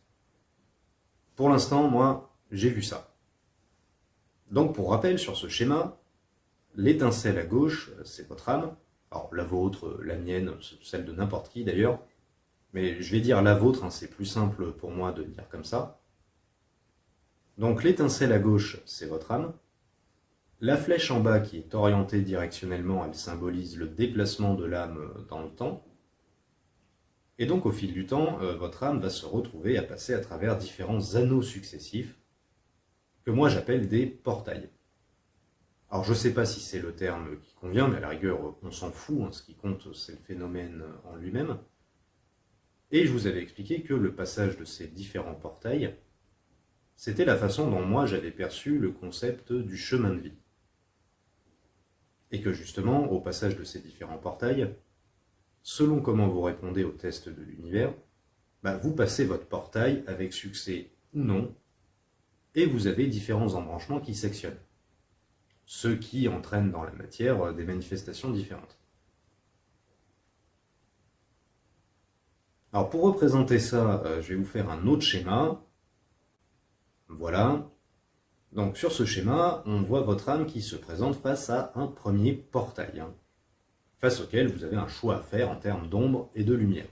Pour l'instant, moi, j'ai vu ça. Donc pour rappel sur ce schéma, l'étincelle à gauche, c'est votre âme. Alors la vôtre, la mienne, celle de n'importe qui d'ailleurs. Mais je vais dire la vôtre, hein, c'est plus simple pour moi de dire comme ça. Donc l'étincelle à gauche, c'est votre âme. La flèche en bas qui est orientée directionnellement, elle symbolise le déplacement de l'âme dans le temps. Et donc au fil du temps, votre âme va se retrouver à passer à travers différents anneaux successifs, que moi j'appelle des portails. Alors je ne sais pas si c'est le terme qui convient, mais à la rigueur on s'en fout, hein, ce qui compte c'est le phénomène en lui-même. Et je vous avais expliqué que le passage de ces différents portails, c'était la façon dont moi j'avais perçu le concept du chemin de vie. Et que justement, au passage de ces différents portails, selon comment vous répondez au test de l'univers, vous passez votre portail avec succès ou non, et vous avez différents embranchements qui sectionnent. ce qui entraîne dans la matière des manifestations différentes. Alors pour représenter ça, je vais vous faire un autre schéma. Voilà. Donc sur ce schéma, on voit votre âme qui se présente face à un premier portail, face auquel vous avez un choix à faire en termes d'ombre et de lumière.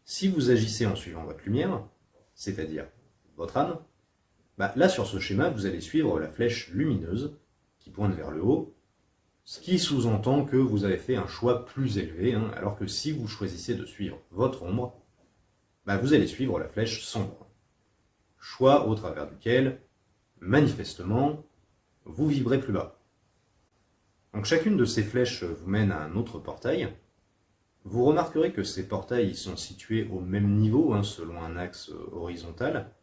Si vous agissez en suivant votre lumière, c'est-à-dire votre âme, là sur ce schéma, vous allez suivre la flèche lumineuse qui pointe vers le haut, ce qui sous-entend que vous avez fait un choix plus élevé, alors que si vous choisissez de suivre votre ombre, vous allez suivre la flèche sombre. Choix au travers duquel, manifestement, vous vibrez plus bas. Donc chacune de ces flèches vous mène à un autre portail. Vous remarquerez que ces portails sont situés au même niveau, selon un axe horizontal.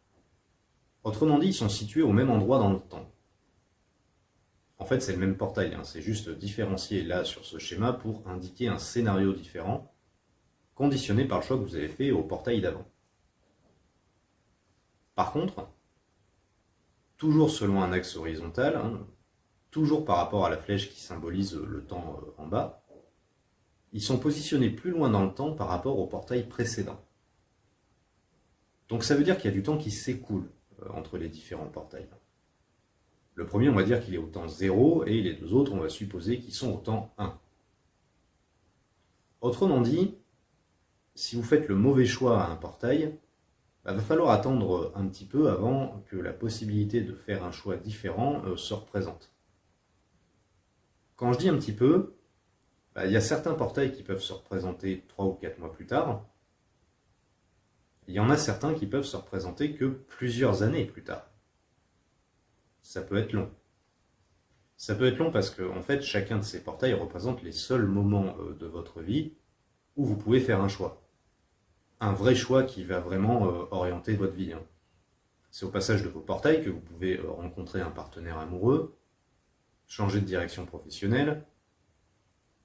Autrement dit, ils sont situés au même endroit dans le temps. En fait, c'est le même portail, c'est juste différencié là sur ce schéma pour indiquer un scénario différent, conditionné par le choix que vous avez fait au portail d'avant. Par contre, toujours selon un axe horizontal, toujours par rapport à la flèche qui symbolise le temps en bas, ils sont positionnés plus loin dans le temps par rapport au portail précédent. Donc ça veut dire qu'il y a du temps qui s'écoule entre les différents portails. Le premier, on va dire qu'il est au temps 0, et les deux autres, on va supposer qu'ils sont au temps 1. Autrement dit, si vous faites le mauvais choix à un portail, va falloir attendre un petit peu avant que la possibilité de faire un choix différent se représente. Quand je dis un petit peu, il y a certains portails qui peuvent se représenter 3 ou 4 mois plus tard. Il y en a certains qui peuvent se représenter que plusieurs années plus tard. Ça peut être long. Ça peut être long parce que, en fait, chacun de ces portails représente les seuls moments de votre vie où vous pouvez faire un choix. Un vrai choix qui va vraiment orienter votre vie. C'est au passage de vos portails que vous pouvez rencontrer un partenaire amoureux, changer de direction professionnelle,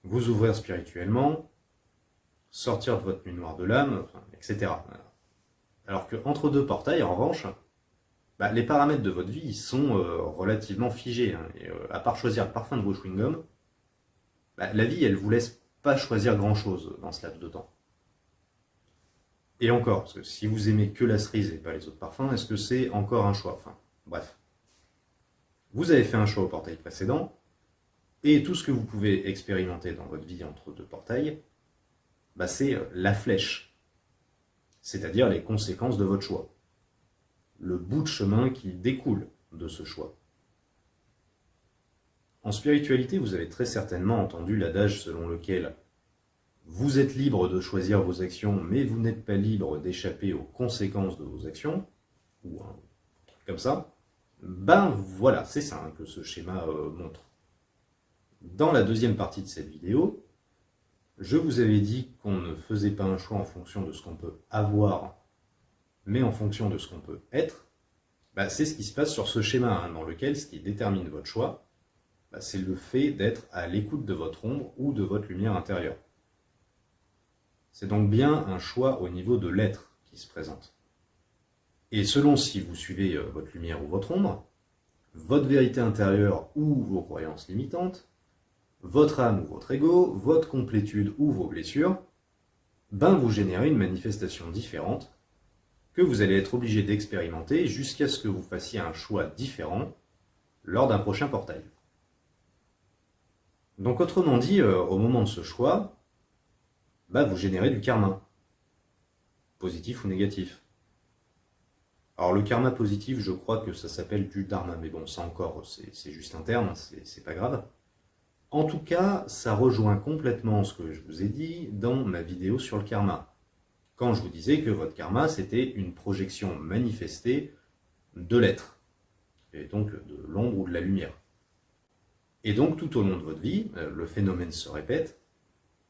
vous ouvrir spirituellement, sortir de votre nuit noire de l'âme, etc. Alors qu'entre deux portails, en revanche, les paramètres de votre vie sont relativement figés. Et, à part choisir le parfum de vos chewing-gums, la vie, elle ne vous laisse pas choisir grand-chose dans ce laps de temps. Et encore, parce que si vous aimez que la cerise et pas les autres parfums, est-ce que c'est encore un choix? Bref. Vous avez fait un choix au portail précédent, et tout ce que vous pouvez expérimenter dans votre vie entre deux portails, c'est la flèche, c'est-à-dire les conséquences de votre choix. Le bout de chemin qui découle de ce choix. En spiritualité, vous avez très certainement entendu l'adage selon lequel vous êtes libre de choisir vos actions, mais vous n'êtes pas libre d'échapper aux conséquences de vos actions, ou un truc comme ça. Voilà, c'est ça que ce schéma montre. Dans la deuxième partie de cette vidéo, je vous avais dit qu'on ne faisait pas un choix en fonction de ce qu'on peut avoir, mais en fonction de ce qu'on peut être. C'est ce qui se passe sur ce schéma, dans lequel ce qui détermine votre choix, c'est le fait d'être à l'écoute de votre ombre ou de votre lumière intérieure. C'est donc bien un choix au niveau de l'être qui se présente. Et selon si vous suivez votre lumière ou votre ombre, votre vérité intérieure ou vos croyances limitantes, votre âme ou votre ego, votre complétude ou vos blessures, vous générez une manifestation différente que vous allez être obligé d'expérimenter jusqu'à ce que vous fassiez un choix différent lors d'un prochain portail. Donc autrement dit, au moment de ce choix, vous générez du karma, positif ou négatif. Alors le karma positif, je crois que ça s'appelle du dharma, mais bon, ça encore, c'est juste un terme, c'est pas grave. En tout cas, ça rejoint complètement ce que je vous ai dit dans ma vidéo sur le karma. Quand je vous disais que votre karma, c'était une projection manifestée de l'être, et donc de l'ombre ou de la lumière. Et donc tout au long de votre vie, le phénomène se répète,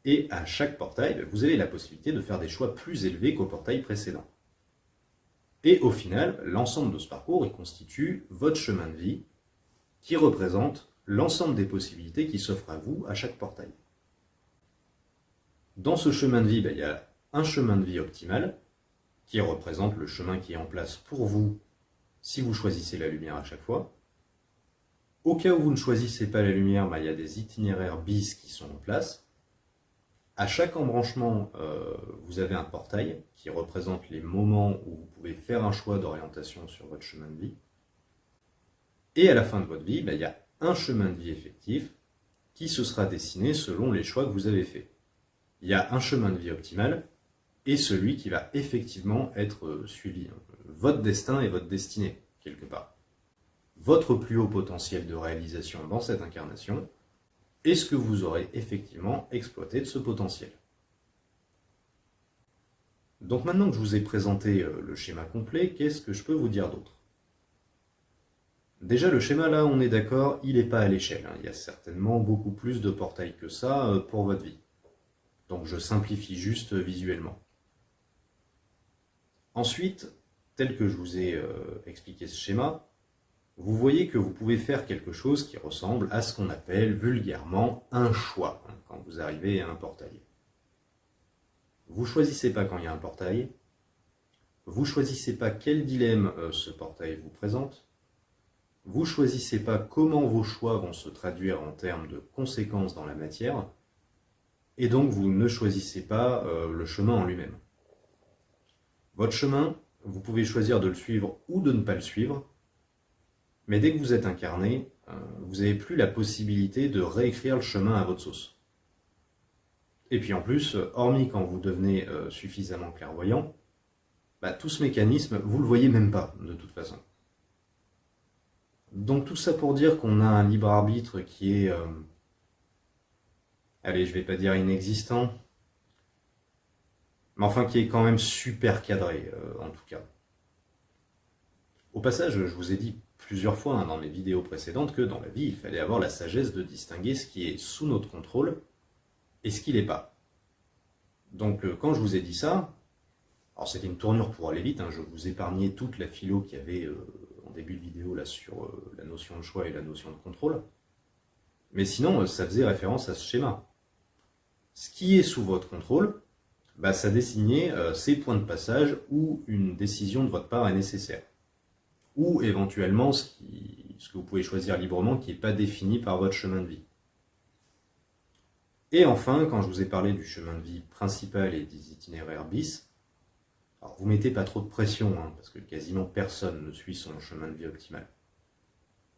et à chaque portail, vous avez la possibilité de faire des choix plus élevés qu'au portail précédent. Et au final, l'ensemble de ce parcours, il constitue votre chemin de vie, qui représente l'ensemble des possibilités qui s'offrent à vous à chaque portail. Dans ce chemin de vie, il y a un chemin de vie optimal, qui représente le chemin qui est en place pour vous si vous choisissez la lumière à chaque fois. Au cas où vous ne choisissez pas la lumière, il y a des itinéraires bis qui sont en place. À chaque embranchement, vous avez un portail qui représente les moments où vous pouvez faire un choix d'orientation sur votre chemin de vie. Et à la fin de votre vie, il y a un chemin de vie effectif qui se sera dessiné selon les choix que vous avez faits. Il y a un chemin de vie optimal et celui qui va effectivement être suivi. Votre destin et votre destinée, quelque part. Votre plus haut potentiel de réalisation dans cette incarnation et ce que vous aurez effectivement exploité de ce potentiel. Donc maintenant que je vous ai présenté le schéma complet, qu'est-ce que je peux vous dire d'autre? Déjà, le schéma là, on est d'accord, il n'est pas à l'échelle. Il y a certainement beaucoup plus de portails que ça pour votre vie. Donc je simplifie juste visuellement. Ensuite, tel que je vous ai expliqué ce schéma, vous voyez que vous pouvez faire quelque chose qui ressemble à ce qu'on appelle vulgairement un choix quand vous arrivez à un portail. Vous ne choisissez pas quand il y a un portail, vous ne choisissez pas quel dilemme ce portail vous présente, vous ne choisissez pas comment vos choix vont se traduire en termes de conséquences dans la matière, et donc vous ne choisissez pas le chemin en lui-même. Votre chemin, vous pouvez choisir de le suivre ou de ne pas le suivre, mais dès que vous êtes incarné, vous n'avez plus la possibilité de réécrire le chemin à votre sauce. Et puis en plus, hormis quand vous devenez suffisamment clairvoyant, tout ce mécanisme, vous ne le voyez même pas, de toute façon. Donc tout ça pour dire qu'on a un libre arbitre qui est, allez, je ne vais pas dire inexistant, mais enfin qui est quand même super cadré, en tout cas. Au passage, je vous ai dit plusieurs fois dans mes vidéos précédentes que dans la vie, il fallait avoir la sagesse de distinguer ce qui est sous notre contrôle et ce qui l'est pas. Donc quand je vous ai dit ça, alors c'était une tournure pour aller vite, je vous épargnais toute la philo qu'il y avait en début de vidéo là, sur la notion de choix et la notion de contrôle, mais sinon ça faisait référence à ce schéma. Ce qui est sous votre contrôle, ça désignait ces points de passage où une décision de votre part est nécessaire. Ou éventuellement ce que vous pouvez choisir librement qui n'est pas défini par votre chemin de vie. Et enfin, quand je vous ai parlé du chemin de vie principal et des itinéraires bis, alors vous mettez pas trop de pression, parce que quasiment personne ne suit son chemin de vie optimal.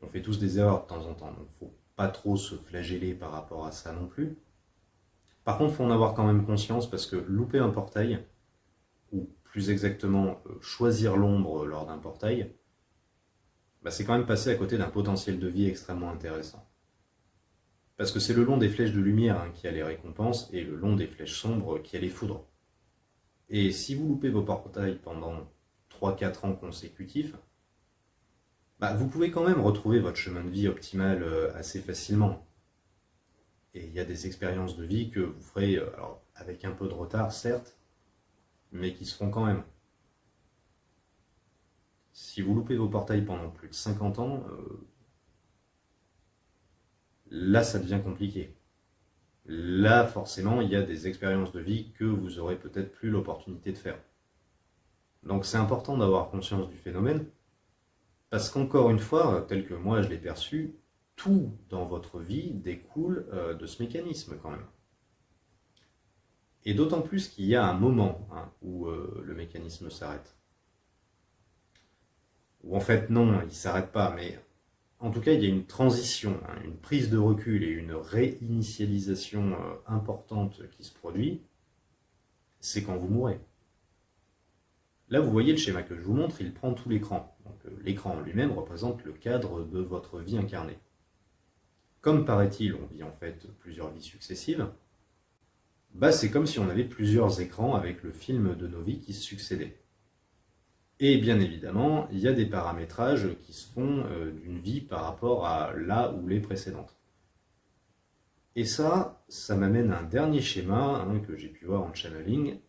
On fait tous des erreurs de temps en temps, donc il ne faut pas trop se flageller par rapport à ça non plus. Par contre, il faut en avoir quand même conscience, parce que louper un portail, ou plus exactement choisir l'ombre lors d'un portail, c'est quand même passer à côté d'un potentiel de vie extrêmement intéressant. Parce que c'est le long des flèches de lumière qui a les récompenses et le long des flèches sombres qui a les foudres. Et si vous loupez vos portails pendant 3-4 ans consécutifs, vous pouvez quand même retrouver votre chemin de vie optimal assez facilement. Et il y a des expériences de vie que vous ferez, alors avec un peu de retard certes, mais qui se feront quand même. Si vous loupez vos portails pendant plus de 50 ans, là ça devient compliqué. Là forcément il y a des expériences de vie que vous aurez peut-être plus l'opportunité de faire. Donc c'est important d'avoir conscience du phénomène, parce qu'encore une fois, tel que moi je l'ai perçu, tout dans votre vie découle de ce mécanisme quand même. Et d'autant plus qu'il y a un moment où le mécanisme s'arrête. Ou en fait non, il ne s'arrête pas, mais en tout cas il y a une transition, une prise de recul et une réinitialisation importante qui se produit, c'est quand vous mourrez. Là vous voyez le schéma que je vous montre, il prend tout l'écran. Donc l'écran en lui-même représente le cadre de votre vie incarnée. Comme paraît-il, on vit en fait plusieurs vies successives, c'est comme si on avait plusieurs écrans avec le film de nos vies qui se succédaient. Et bien évidemment, il y a des paramétrages qui se font d'une vie par rapport à la ou les précédentes. Et ça m'amène à un dernier schéma que j'ai pu voir en channeling.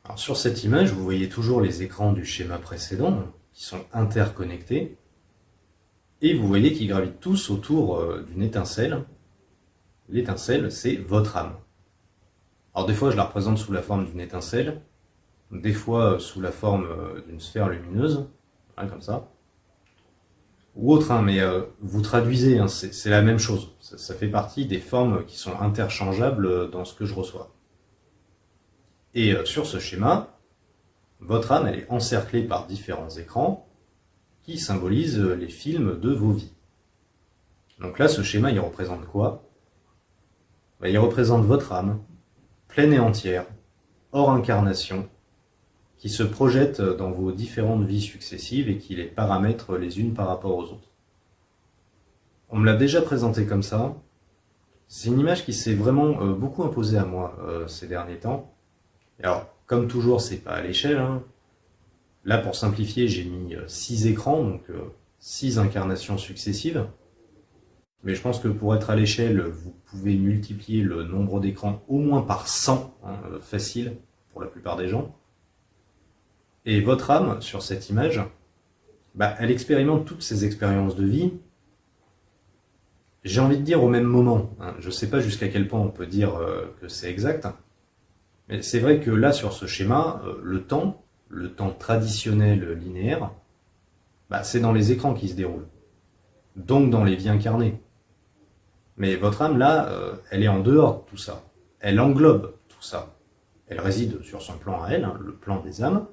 Alors sur cette image, vous voyez toujours les écrans du schéma précédent, qui sont interconnectés. Et vous voyez qu'ils gravitent tous autour d'une étincelle. L'étincelle, c'est votre âme. Alors des fois, je la représente sous la forme d'une étincelle, des fois sous la forme d'une sphère lumineuse, comme ça. ou autre, hein, mais vous traduisez, hein, c'est la même chose. Ça fait partie des formes qui sont interchangeables dans ce que je reçois. Et sur ce schéma, votre âme, elle est encerclée par différents écrans qui symbolisent les films de vos vies. Donc là, ce schéma, il représente quoi? Il représente votre âme, pleine et entière, hors incarnation, qui se projette dans vos différentes vies successives et qui les paramètre les unes par rapport aux autres. On me l'a déjà présenté comme ça. C'est une image qui s'est vraiment beaucoup imposée à moi ces derniers temps. Et alors, comme toujours, c'est pas à l'échelle, hein. Là, pour simplifier, j'ai mis 6 écrans, donc 6 incarnations successives. Mais je pense que pour être à l'échelle, vous pouvez multiplier le nombre d'écrans au moins par 100, hein, facile pour la plupart des gens. Et votre âme, sur cette image, elle expérimente toutes ces expériences de vie, j'ai envie de dire au même moment. Hein. Je ne sais pas jusqu'à quel point on peut dire que c'est exact, mais c'est vrai que là, sur ce schéma, le temps traditionnel linéaire, c'est dans les écrans qui se déroule, donc dans les vies incarnées. Mais votre âme, là, elle est en dehors de tout ça. Elle englobe tout ça. Elle réside sur son plan à elle, hein, le plan des âmes,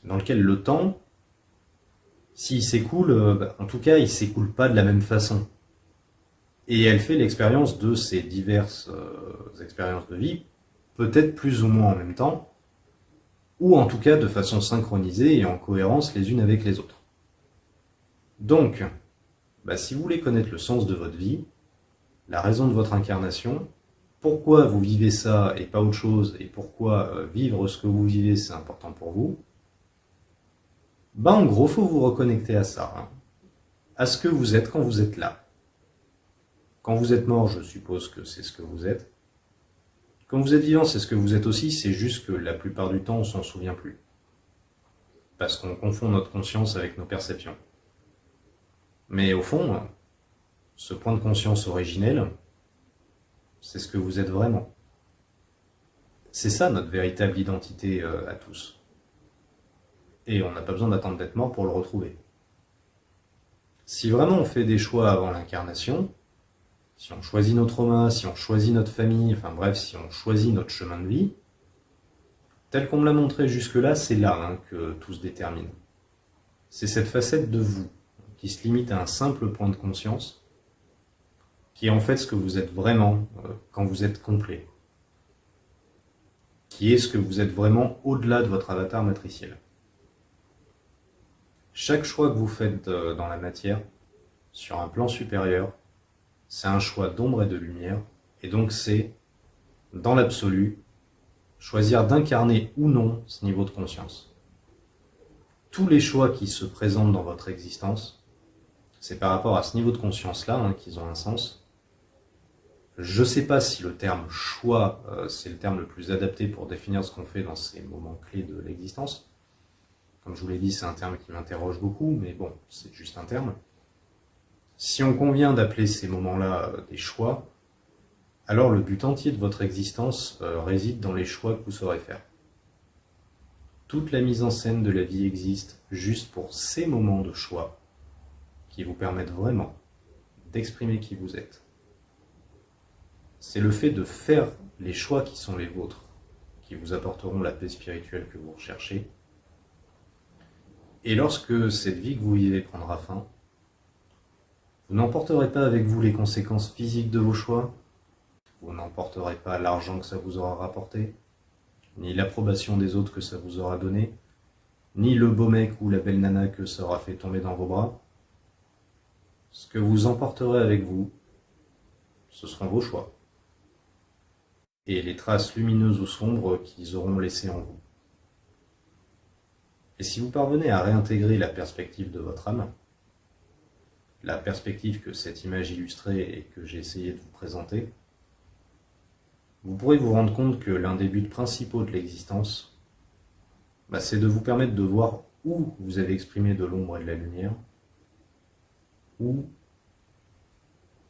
dans lequel le temps, s'il s'écoule, en tout cas, il ne s'écoule pas de la même façon. Et elle fait l'expérience de ces diverses expériences de vie, peut-être plus ou moins en même temps, ou en tout cas de façon synchronisée et en cohérence les unes avec les autres. Donc, si vous voulez connaître le sens de votre vie, la raison de votre incarnation, pourquoi vous vivez ça et pas autre chose, et pourquoi vivre ce que vous vivez c'est important pour vous, en gros, faut vous reconnecter à ça, hein, à ce que vous êtes quand vous êtes là. Quand vous êtes mort, je suppose que c'est ce que vous êtes. Quand vous êtes vivant, c'est ce que vous êtes aussi, c'est juste que la plupart du temps, on s'en souvient plus. Parce qu'on confond notre conscience avec nos perceptions. Mais au fond, ce point de conscience originel, c'est ce que vous êtes vraiment. C'est ça notre véritable identité à tous. Et on n'a pas besoin d'attendre d'être mort pour le retrouver. Si vraiment on fait des choix avant l'incarnation, si on choisit nos traumas, si on choisit notre famille, enfin bref, si on choisit notre chemin de vie, tel qu'on me l'a montré jusque-là, c'est là que tout se détermine. C'est cette facette de vous qui se limite à un simple point de conscience, qui est en fait ce que vous êtes vraiment quand vous êtes complet, qui est ce que vous êtes vraiment au-delà de votre avatar matriciel. Chaque choix que vous faites dans la matière, sur un plan supérieur, c'est un choix d'ombre et de lumière, et donc c'est, dans l'absolu, choisir d'incarner ou non ce niveau de conscience. Tous les choix qui se présentent dans votre existence, c'est par rapport à ce niveau de conscience-là qu'ils ont un sens. Je ne sais pas si le terme choix, c'est le terme le plus adapté pour définir ce qu'on fait dans ces moments clés de l'existence. Comme je vous l'ai dit, c'est un terme qui m'interroge beaucoup, mais bon, c'est juste un terme. Si on convient d'appeler ces moments-là des choix, alors le but entier de votre existence réside dans les choix que vous saurez faire. Toute la mise en scène de la vie existe juste pour ces moments de choix qui vous permettent vraiment d'exprimer qui vous êtes. C'est le fait de faire les choix qui sont les vôtres, qui vous apporteront la paix spirituelle que vous recherchez. Et lorsque cette vie que vous vivez prendra fin, vous n'emporterez pas avec vous les conséquences physiques de vos choix, vous n'emporterez pas l'argent que ça vous aura rapporté, ni l'approbation des autres que ça vous aura donné, ni le beau mec ou la belle nana que ça aura fait tomber dans vos bras. Ce que vous emporterez avec vous, ce seront vos choix. Et les traces lumineuses ou sombres qu'ils auront laissées en vous. Et si vous parvenez à réintégrer la perspective de votre âme, la perspective que cette image illustrée et que j'ai essayé de vous présenter, vous pourrez vous rendre compte que l'un des buts principaux de l'existence, c'est de vous permettre de voir où vous avez exprimé de l'ombre et de la lumière, ou,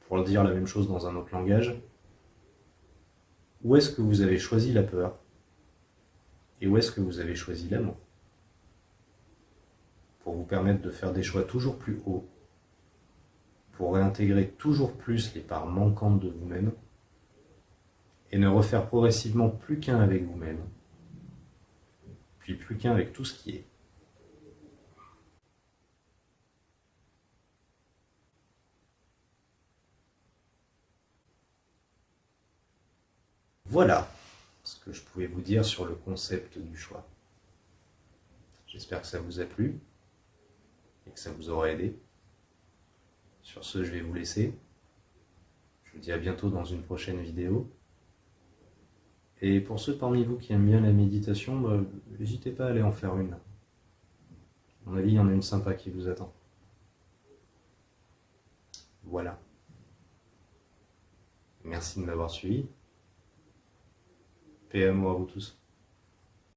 pour dire la même chose dans un autre langage, où est-ce que vous avez choisi la peur et où est-ce que vous avez choisi l'amour, pour vous permettre de faire des choix toujours plus hauts pour réintégrer toujours plus les parts manquantes de vous-même et ne refaire progressivement plus qu'un avec vous-même, puis plus qu'un avec tout ce qui est. Voilà ce que je pouvais vous dire sur le concept du choix. J'espère que ça vous a plu et que ça vous aura aidé. Sur ce, je vais vous laisser. Je vous dis à bientôt dans une prochaine vidéo. Et pour ceux parmi vous qui aiment bien la méditation, n'hésitez pas à aller en faire une. À mon avis, il y en a une sympa qui vous attend. Voilà. Merci de m'avoir suivi. Paix et amour à vous tous.